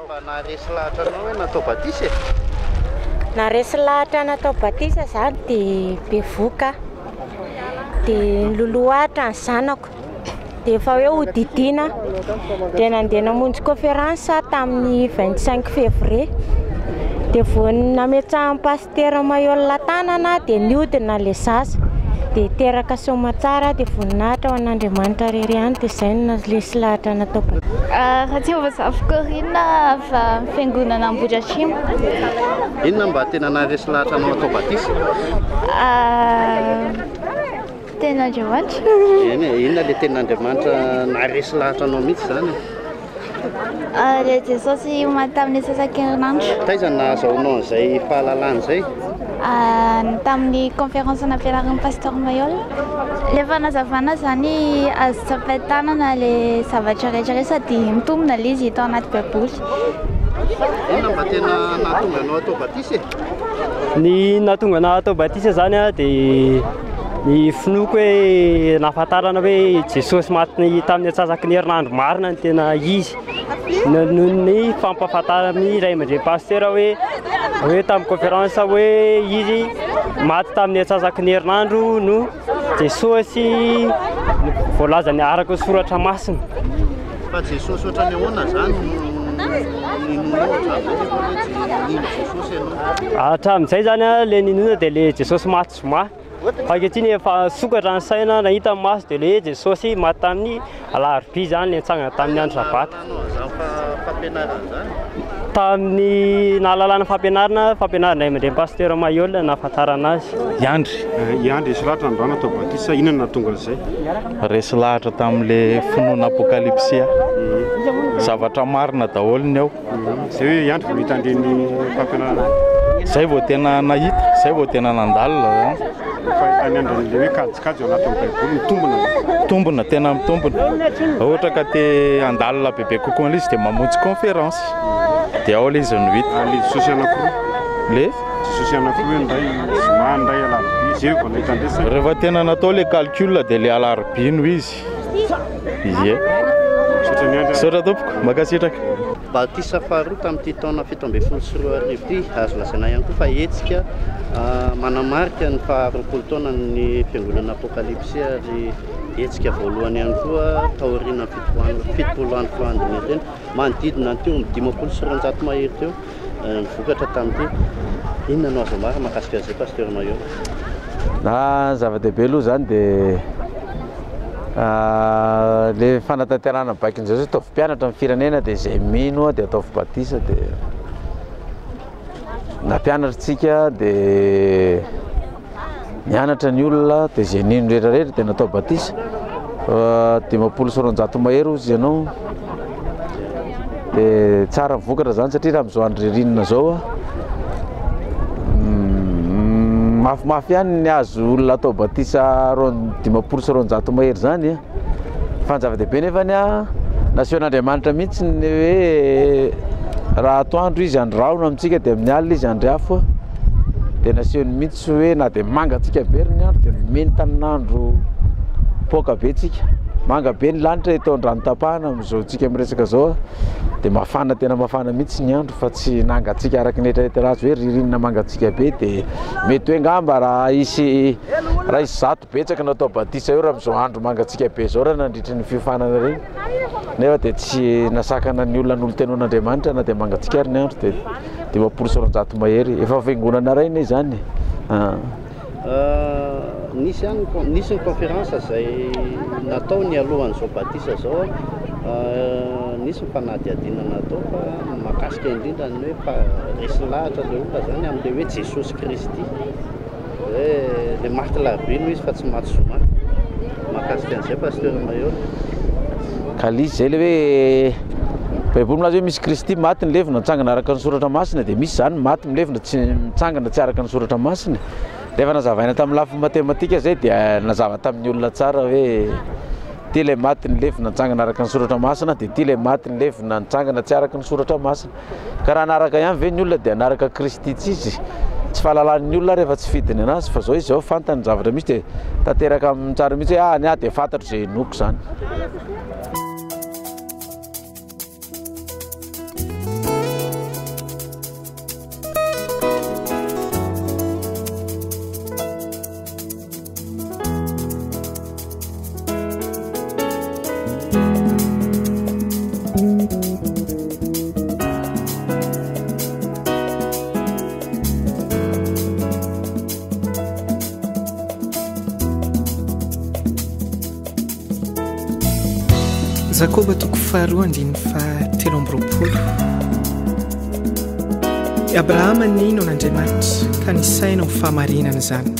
Mba naresy lahatra anao hoe natao batisa e? Naresy lahatra natao batisa zany dia be voka dia niloloahatra ny zanako dia efa hoe hodidiana dia nandeha namonjy conférence tamin'ny 25 février dia vao nametsahan'ny pasteur Mayol tanana dia niodina le zaza dia teraka somatsara dia voninahitra ho an'Andriamanitra rery ihany dia izay no naresy lahatra natao batisa. Raha tsy mazavy Corina avy fiangonana Ambohidratrimo. Inona mba tena naresy lahatra anao natao batisa? Tena Andriamanitra. Eny e, inona le ten'Andriamanitra naresy lahatra anao mihitsy zany? Le Jesosy tamin'ny sasak'herinandro. Taiza nahazahoanao an'izay fahalalana izay? Tamin'ny conférence nampianarin'ny pasteur Mayol. Rehefa nazavana zany azo tsapain-tanana le zavatra rehetra rehetra sady mitombina le izy hita anaty baiboly. Inona mba tena nahatonga anao atao batisa e? Ny nahatonga anao atao batisa zany dia ny finoako hoe nahafantarana hoe Jesosy maty tamin'ny atsasaky ny herinandro marina ny tena izy. Noho ny fampahafantarany ray aman-dreny pasteur hoe tamin'ny conférence hoe izy maty tamin'ny atsasaky ny herinandro no Jesosy voalazany araka ny soratra masina. Fa Jesosy ohatrany ahoana zany hatramin'izay zany le ninona dia le Jesosy maty zoma. Ankehitriny efa sokatra ny saina nahita ny maso dia le Jesosy maty tamin'ny alarobia zany le nitsangana tamin'ny andro sabata. Tamin'ny nahalalana fampianarana ray aman-dreny pasteur Mayol nahafantarana azy. Iandry resy lahatra androany atao batisa, inona nahatonga an'izay? Resy lahatra tamin'le finoana apokalipsia. Zavatra marina daholo ao. Zay hoe Iandry vao nitandreny fampianarana. Zay vao tena nahita, zay vao tena nandalina. Fa any andron'le hoe kajikajy ao anatin'ny baiboly mitombona. Mitombona, tena mitombona. Ohatra ka te andalina bebe kokoa izy dia mamonjy conférence. Dia ao le izy no hita. Le Jesosy anankiroa. Le Jesosy anankiroa ndray zoma ndray alarobia zay vao nahitandresa. Rehefa tena natao le calcul dia le alarobia no izy. Ie. Saotra tompoko, makasitraka. Batisa faharoa tamin'ity taona 17 ity azo lazaina ihany koa fa hetsika manamarika ny faha-roapolo taona ny fiangonana apokalipsia ary hetsika voalohany ihany koa taoriana fitopolo andro foandiny teny manodidina teo amin'ny 500 mahery teo nivokatra tamin'ity. Inona no azo ambara mahakasika an'izay pasteur Mayol? Na zava-dehibe aloha zany dia le fanatanterahana baikin'izao ataovy mpianatra amin'ny firenena dia izay mino dia ataovy batisa dia na mpianatritsika dia mianatra ny olona dia izay nino rehetrarehetra dia natao batisa 500 mahery izy ianao dia tsara mivokatra zany satria raha amin'izao andro ririnina zao mafimafy ihany ny azo olona atao batisa 500 mahery zany fa ny zava-dehibe nefany nasehon'Andriamanitra mihitsy ny hoe raha atoandro izy androraona amintsika dia amin'ny alina izy andry afo dia nasehony mihitsy hoe na dia mangatsika be ny andro dia nomeny tanin'andro poka be tsika manga be ny lanitra itao andrano tapahana amin'izao tsika miresaka zao dia mafana tena mafana mihitsy ny andro fa tsy nangatsika araky ny etraetera azy hoe ririnina mangatsika be dia mety hoe ngamba raha isy zato betsaka natao batisa eo raha amin'izao andro mangatsika be zao raha nandritry ny fiofanana regny nefa dia tsy nasakana ny olona n'olo-tenon'Andriamanitra na dia mangatsika ary ny andro dia 500 mahery efa fiangonana rainy zany. Nisy ny conférence izay natao ny alohan'izao batisa zao nisy ny fanadihadiana natao fa mahakasika indrindra ny hoe resy lahatra le olona zany amin'le hoe Jesosy Kristy hoe le maty larobia no izy fa tsy maty zoma. Mahakasika an'izay pasteur Mayol. Kalisy zay le hoe baiboly milaza hoe misy Kristy maty ny levina mitsangana araka ny soratra masina dia misy zany maty milevina tsy mitsangana tsy araka ny soratra masina. Rehefa nazavaina tamin'ny lafiny matematika zay dia nazava tamin'ny olona tsara hoe ty ilay maty ny levina nitsangana araka ny soratra masina dia ty ilay maty ny levina nitsangana tsy araka ny soratra masina. Ka raha anaraka ihany ve ny olona dia anaraka Kristy tsy izy. Tsy fahalalan'ny olona rehefa tsy fidiny anazy fa zao izy zao fantany zavatra misy dia tanteraka amin'ny tsara mihitsy hoe ny dia fantatro izay noko zany. Jakoba toko faharoa andiny fahatelo amby roapolo. Abrahama nino an'Andriamanitra ka nisaina ho fahamarinana izany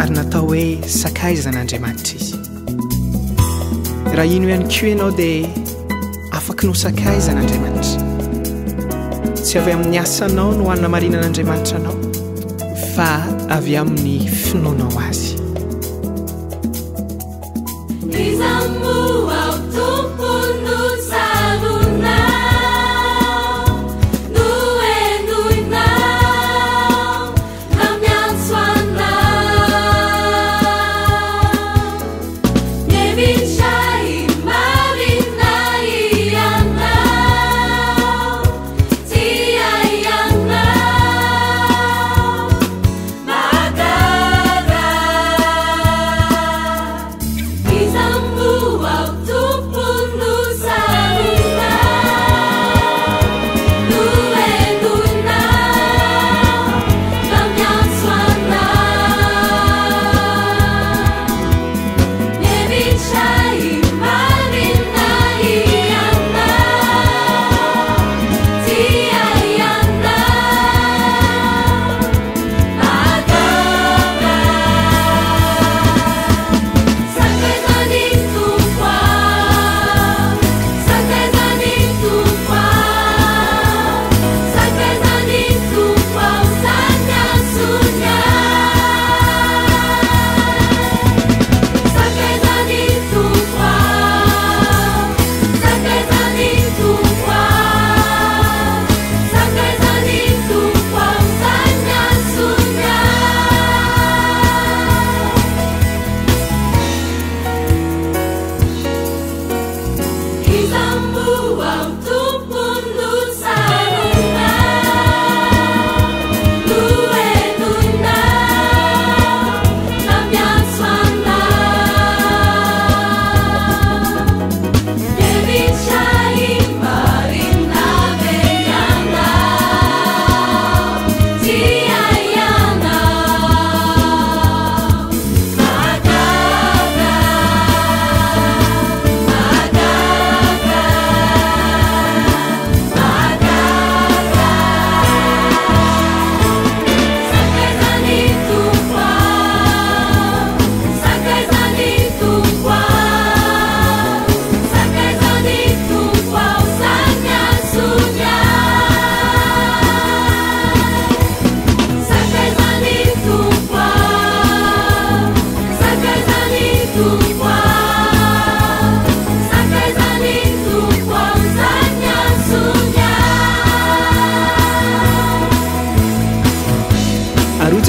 ary natao hoe sakaizan'Andriamanitra izy. Raha ino ihany koa ianao dia afaka no sakaizan'Andriamanitra, tsy avy amin'ny asanao no hanina marinan'Andriamanitra anao fa avy amin'ny finoanao azy.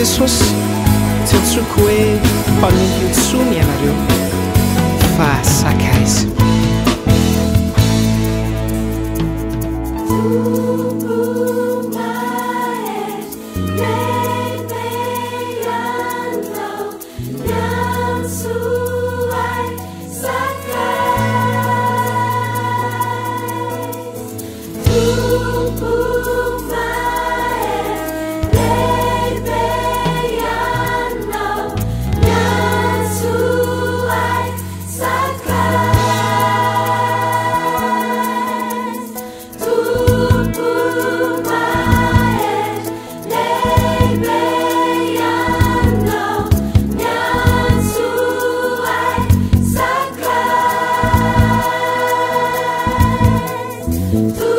Jesosy tsy antsoiko hoe mpanompo intsony ianareo fa sakaiza. To